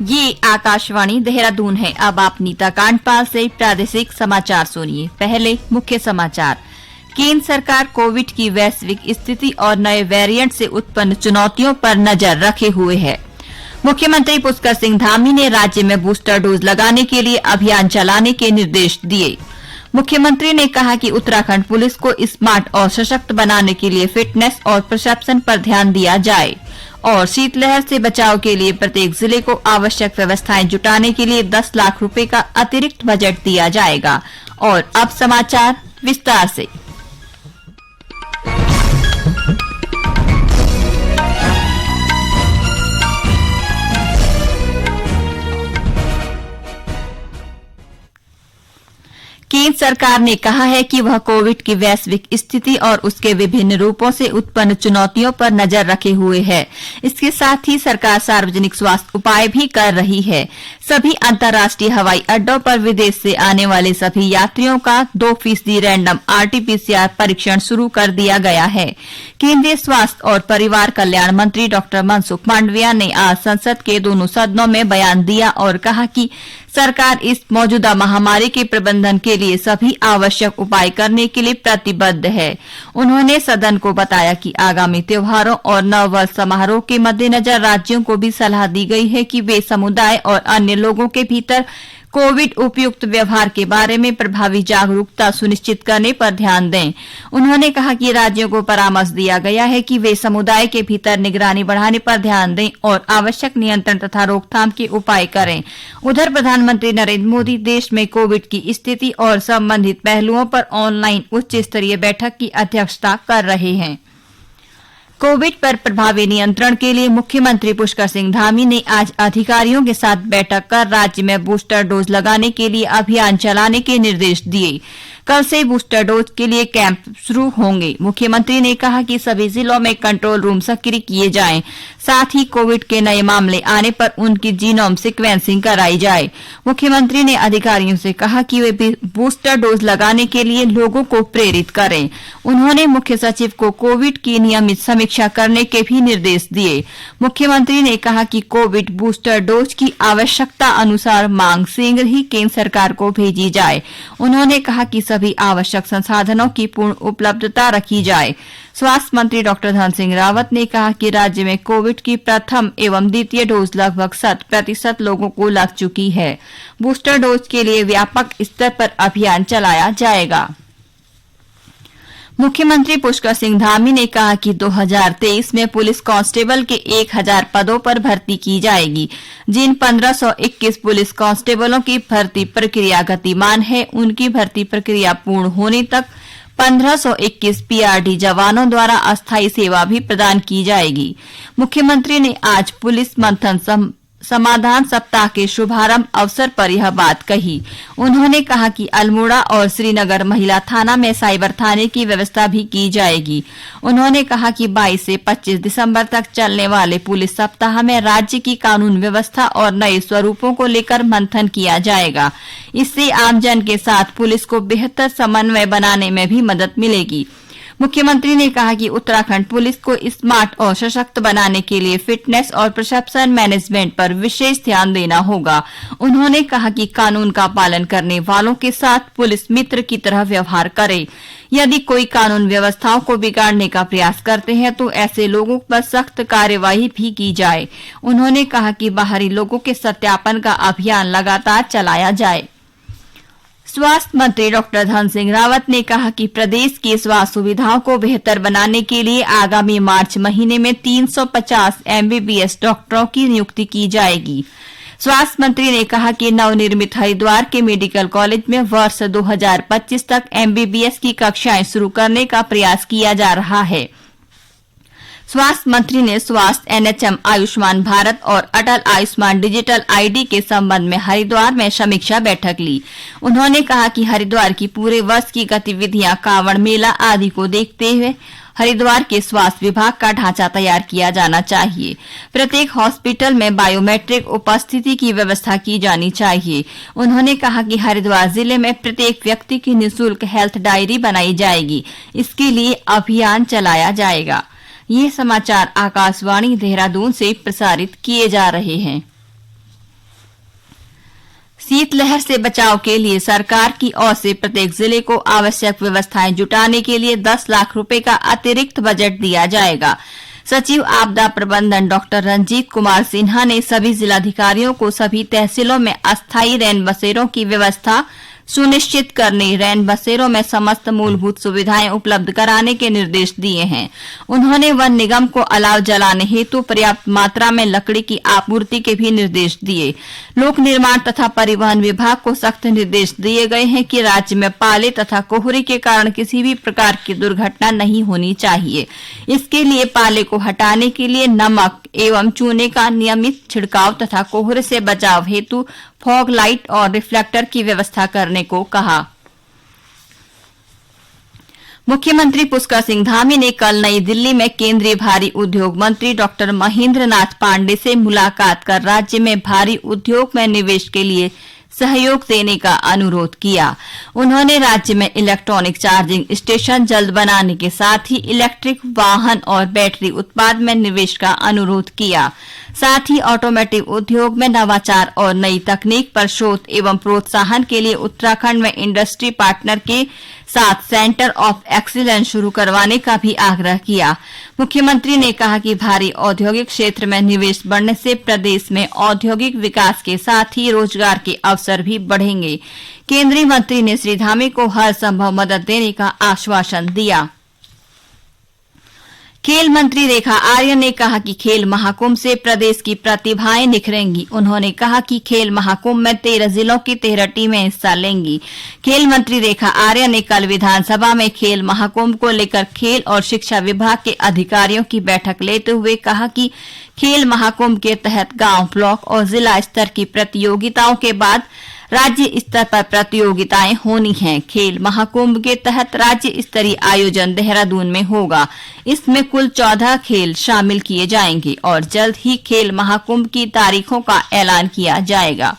ये आकाशवाणी देहरादून है। अब आप नीता कांडपाल से प्रादेशिक समाचार सुनिए। पहले मुख्य समाचार। केंद्र सरकार कोविड की वैश्विक स्थिति और नए वेरिएंट से उत्पन्न चुनौतियों पर नजर रखे हुए है। मुख्यमंत्री पुष्कर सिंह धामी ने राज्य में बूस्टर डोज लगाने के लिए अभियान चलाने के निर्देश दिए। मुख्यमंत्री ने कहा कि उत्तराखंड पुलिस को स्मार्ट और सशक्त बनाने के लिए फिटनेस और प्रशासन पर ध्यान दिया जाए और शीतलहर से बचाव के लिए प्रत्येक जिले को आवश्यक व्यवस्थाएं जुटाने के लिए 10 लाख रुपए का अतिरिक्त बजट दिया जाएगा। और अब समाचार विस्तार से। केंद्र सरकार ने कहा है कि वह कोविड की वैश्विक स्थिति और उसके विभिन्न रूपों से उत्पन्न चुनौतियों पर नजर रखे हुए है। इसके साथ ही सरकार सार्वजनिक स्वास्थ्य उपाय भी कर रही है। सभी अंतर्राष्ट्रीय हवाई अड्डों पर विदेश से आने वाले सभी यात्रियों का 2% रैंडम RT-PCR परीक्षण शुरू कर दिया गया है। केंद्रीय स्वास्थ्य और परिवार कल्याण मंत्री डॉक्टर मनसुख मांडविया ने आज संसद के दोनों सदनों में बयान दिया और कहा कि सरकार इस मौजूदा महामारी के प्रबंधन के लिए सभी आवश्यक उपाय करने के लिए प्रतिबद्ध है। उन्होंने सदन को बताया कि आगामी त्योहारों और नव वर्ष समारोह के मद्देनजर राज्यों को भी सलाह दी गई है कि वे समुदाय और अन्य लोगों के भीतर कोविड उपयुक्त व्यवहार के बारे में प्रभावी जागरूकता सुनिश्चित करने पर ध्यान दें। उन्होंने कहा कि राज्यों को परामर्श दिया गया है कि वे समुदाय के भीतर निगरानी बढ़ाने पर ध्यान दें और आवश्यक नियंत्रण तथा रोकथाम के उपाय करें। उधर प्रधानमंत्री नरेंद्र मोदी देश में कोविड की स्थिति और संबंधित पहलुओं पर ऑनलाइन उच्च स्तरीय बैठक की अध्यक्षता कर रहे हैं। कोविड पर प्रभावी नियंत्रण के लिए मुख्यमंत्री पुष्कर सिंह धामी ने आज अधिकारियों के साथ बैठक कर राज्य में बूस्टर डोज लगाने के लिए अभियान चलाने के निर्देश दिए। कल से बूस्टर डोज के लिए कैंप शुरू होंगे। मुख्यमंत्री ने कहा कि सभी जिलों में कंट्रोल रूम सक्रिय किए जाएं, साथ ही कोविड के नए मामले आने पर उनकी जीनोम सीक्वेंसिंग कराई जाए। मुख्यमंत्री ने अधिकारियों से कहा कि वे बूस्टर डोज लगाने के लिए लोगों को प्रेरित करें। उन्होंने मुख्य सचिव को कोविड की नियमित समीक्षा करने के भी निर्देश दिए। मुख्यमंत्री ने कहा कि कोविड बूस्टर डोज की आवश्यकता अनुसार मांग शीघ्र ही केंद्र सरकार को भेजी जाए। उन्होंने कहा कि सभी आवश्यक संसाधनों की पूर्ण उपलब्धता रखी जाए। स्वास्थ्य मंत्री डॉक्टर धन सिंह रावत ने कहा कि राज्य में कोविड की प्रथम एवं द्वितीय डोज लगभग 100% लोगों को लग चुकी है। बूस्टर डोज के लिए व्यापक स्तर पर अभियान चलाया जाएगा। मुख्यमंत्री पुष्कर सिंह धामी ने कहा कि 2023 में पुलिस कांस्टेबल के 1000 पदों पर भर्ती की जाएगी। जिन 1521 पुलिस कांस्टेबलों की भर्ती प्रक्रिया गतिमान है, उनकी भर्ती प्रक्रिया पूर्ण होने तक 1521 PRD जवानों द्वारा अस्थायी सेवा भी प्रदान की जाएगी। मुख्यमंत्री ने आज पुलिस मंथन समाधान सप्ताह के शुभारंभ अवसर पर यह बात कही। उन्होंने कहा कि अल्मोड़ा और श्रीनगर महिला थाना में साइबर थाने की व्यवस्था भी की जाएगी। उन्होंने कहा कि 22 से 25 दिसंबर तक चलने वाले पुलिस सप्ताह में राज्य की कानून व्यवस्था और नए स्वरूपों को लेकर मंथन किया जाएगा। इससे आमजन के साथ पुलिस को बेहतर समन्वय बनाने में भी मदद मिलेगी। मुख्यमंत्री ने कहा कि उत्तराखंड पुलिस को स्मार्ट और सशक्त बनाने के लिए फिटनेस और प्रशासन मैनेजमेंट पर विशेष ध्यान देना होगा। उन्होंने कहा कि कानून का पालन करने वालों के साथ पुलिस मित्र की तरह व्यवहार करे। यदि कोई कानून व्यवस्थाओं को बिगाड़ने का प्रयास करते हैं तो ऐसे लोगों पर सख्त कार्यवाही भी की जाए। उन्होंने कहा कि बाहरी लोगों के सत्यापन का अभियान लगातार चलाया जाए। स्वास्थ्य मंत्री डॉक्टर धन सिंह रावत ने कहा कि प्रदेश की स्वास्थ्य सुविधाओं को बेहतर बनाने के लिए आगामी मार्च महीने में 350 MBBS डॉक्टरों की नियुक्ति की जाएगी। स्वास्थ्य मंत्री ने कहा कि नवनिर्मित हरिद्वार के मेडिकल कॉलेज में वर्ष 2025 तक MBBS की कक्षाएं शुरू करने का प्रयास किया जा रहा है। स्वास्थ्य मंत्री ने स्वास्थ्य NHM आयुष्मान भारत और अटल आयुष्मान डिजिटल ID के संबंध में हरिद्वार में समीक्षा बैठक ली। उन्होंने कहा कि हरिद्वार की पूरे वर्ष की गतिविधियां, कांवड़ मेला आदि को देखते हुए हरिद्वार के स्वास्थ्य विभाग का ढांचा तैयार किया जाना चाहिए। प्रत्येक हॉस्पिटल में बायोमेट्रिक उपस्थिति की व्यवस्था की जानी चाहिए। उन्होंने कहा कि हरिद्वार जिले में प्रत्येक व्यक्ति की निःशुल्क हेल्थ डायरी बनाई जाएगी। इसके लिए अभियान चलाया जाएगा। ये समाचार आकाशवाणी देहरादून से प्रसारित किए जा रहे हैं। शीतलहर से बचाव के लिए सरकार की ओर से प्रत्येक जिले को आवश्यक व्यवस्थाएं जुटाने के लिए 10 लाख रुपए का अतिरिक्त बजट दिया जाएगा। सचिव आपदा प्रबंधन डॉक्टर रंजीत कुमार सिन्हा ने सभी जिलाधिकारियों को सभी तहसीलों में अस्थायी रैन बसेरों की व्यवस्था सुनिश्चित करने, रैन बसेरों में समस्त मूलभूत सुविधाएं उपलब्ध कराने के निर्देश दिए हैं। उन्होंने वन निगम को अलाव जलाने हेतु पर्याप्त मात्रा में लकड़ी की आपूर्ति के भी निर्देश दिए। लोक निर्माण तथा परिवहन विभाग को सख्त निर्देश दिए गए हैं कि राज्य में पाले तथा कोहरे के कारण किसी भी प्रकार की दुर्घटना नहीं होनी चाहिए। इसके लिए पाले को हटाने के लिए नमक एवं चूने का नियमित छिड़काव तथा कोहरे से बचाव हेतु फॉग लाइट और रिफ्लेक्टर की व्यवस्था करने को कहा। मुख्यमंत्री पुष्कर सिंह धामी ने कल नई दिल्ली में केंद्रीय भारी उद्योग मंत्री डॉक्टर महेंद्र नाथ पांडे से मुलाकात कर राज्य में भारी उद्योग में निवेश के लिए सहयोग देने का अनुरोध किया। उन्होंने राज्य में इलेक्ट्रॉनिक चार्जिंग स्टेशन जल्द बनाने के साथ ही इलेक्ट्रिक वाहन और बैटरी उत्पाद में निवेश का अनुरोध किया। साथ ही ऑटोमोटिव उद्योग में नवाचार और नई तकनीक पर शोध एवं प्रोत्साहन के लिए उत्तराखंड में इंडस्ट्री पार्टनर के साथ सेंटर ऑफ एक्सीलेंस शुरू करवाने का भी आग्रह किया। मुख्यमंत्री ने कहा कि भारी औद्योगिक क्षेत्र में निवेश बढ़ने से प्रदेश में औद्योगिक विकास के साथ ही रोजगार के अवसर भी बढ़ेंगे। केंद्रीय मंत्री ने श्री धामी को हर संभव मदद देने का आश्वासन दिया। खेल मंत्री रेखा आर्य ने कहा कि खेल महाकुंभ से प्रदेश की प्रतिभाएं निखरेंगी। उन्होंने कहा कि खेल महाकुंभ में 13 जिलों की 13 टीमें हिस्सा लेंगी। खेल मंत्री रेखा आर्य ने कल विधानसभा में खेल महाकुंभ को लेकर खेल और शिक्षा विभाग के अधिकारियों की बैठक लेते हुए कहा कि खेल महाकुंभ के तहत गांव, ब्लॉक और जिला स्तर की प्रतियोगिताओं के बाद राज्य स्तर पर प्रतियोगिताएं होनी हैं। खेल महाकुंभ के तहत राज्य स्तरीय आयोजन देहरादून में होगा। इसमें कुल 14 खेल शामिल किए जाएंगे और जल्द ही खेल महाकुंभ की तारीखों का ऐलान किया जाएगा।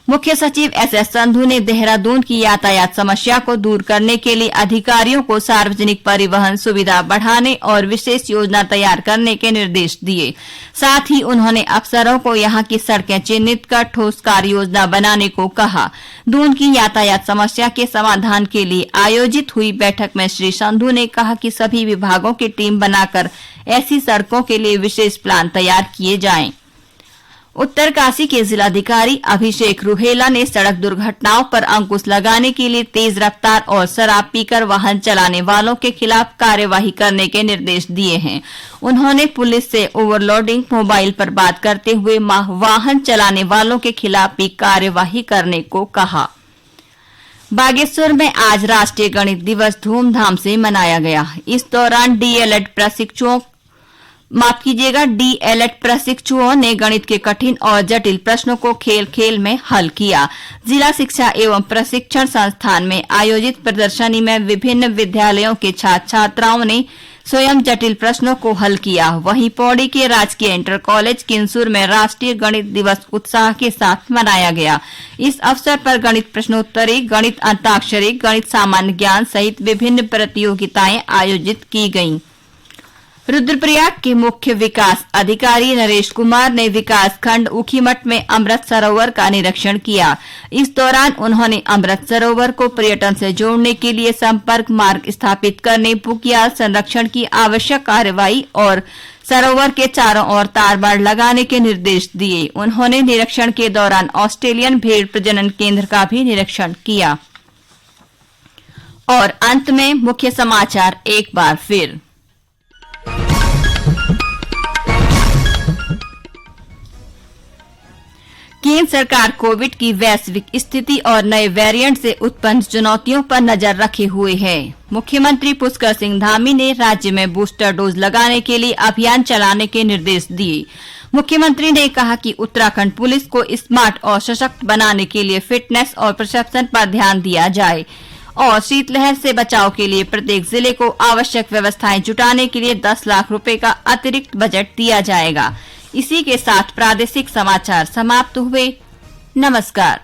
मुख्य सचिव एसएस संधू ने देहरादून की यातायात समस्या को दूर करने के लिए अधिकारियों को सार्वजनिक परिवहन सुविधा बढ़ाने और विशेष योजना तैयार करने के निर्देश दिए। साथ ही उन्होंने अफसरों को यहां की सड़कें चिन्हित कर ठोस कार्य योजना बनाने को कहा। दून की यातायात समस्या के समाधान के लिए आयोजित हुई बैठक में श्री संधू ने कहा कि सभी विभागों की टीम बनाकर ऐसी सड़कों के लिए विशेष प्लान तैयार किए जाएं। उत्तरकाशी के जिलाधिकारी अभिषेक रुहेला ने सड़क दुर्घटनाओं पर अंकुश लगाने के लिए तेज रफ्तार और शराब पीकर वाहन चलाने वालों के खिलाफ कार्यवाही करने के निर्देश दिए हैं। उन्होंने पुलिस से ओवरलोडिंग, मोबाइल पर बात करते हुए वाहन चलाने वालों के खिलाफ भी कार्यवाही करने को कहा। बागेश्वर में आज राष्ट्रीय गणित दिवस धूमधाम से मनाया गया। इस दौरान डीएलएड प्रशिक्षुओं ने गणित के कठिन और जटिल प्रश्नों को खेल खेल में हल किया। जिला शिक्षा एवं प्रशिक्षण संस्थान में आयोजित प्रदर्शनी में विभिन्न विद्यालयों के छात्र छात्राओं ने स्वयं जटिल प्रश्नों को हल किया। वहीं पौड़ी के राजकीय इंटर कॉलेज किंसूर में राष्ट्रीय गणित दिवस उत्साह के साथ मनाया गया। इस अवसर पर गणित प्रश्नोत्तरी, गणित अंताक्षरी, गणित सामान्य ज्ञान सहित विभिन्न प्रतियोगिताएं आयोजित की गयीं। रुद्रप्रयाग के मुख्य विकास अधिकारी नरेश कुमार ने विकास खंड ऊखीमठ में अमृत सरोवर का निरीक्षण किया। इस दौरान उन्होंने अमृत सरोवर को पर्यटन से जोड़ने के लिए संपर्क मार्ग स्थापित करने, पुकियाल संरक्षण की आवश्यक कार्रवाई और सरोवर के चारों ओर तारबाड़ लगाने के निर्देश दिए। उन्होंने निरीक्षण के दौरान ऑस्ट्रेलियन भेड़ प्रजनन केंद्र का भी निरीक्षण किया। और अंत में मुख्य समाचार एक बार फिर। केंद्र सरकार कोविड की वैश्विक स्थिति और नए वेरिएंट से उत्पन्न चुनौतियों पर नजर रखे हुए है। मुख्यमंत्री पुष्कर सिंह धामी ने राज्य में बूस्टर डोज लगाने के लिए अभियान चलाने के निर्देश दिए। मुख्यमंत्री ने कहा कि उत्तराखंड पुलिस को स्मार्ट और सशक्त बनाने के लिए फिटनेस और प्रशिक्षण पर ध्यान दिया जाए और शीतलहर से बचाव के लिए प्रत्येक जिले को आवश्यक व्यवस्थाएं जुटाने के लिए 10 लाख रुपए का अतिरिक्त बजट दिया जाएगा। इसी के साथ प्रादेशिक समाचार समाप्त हुए। नमस्कार।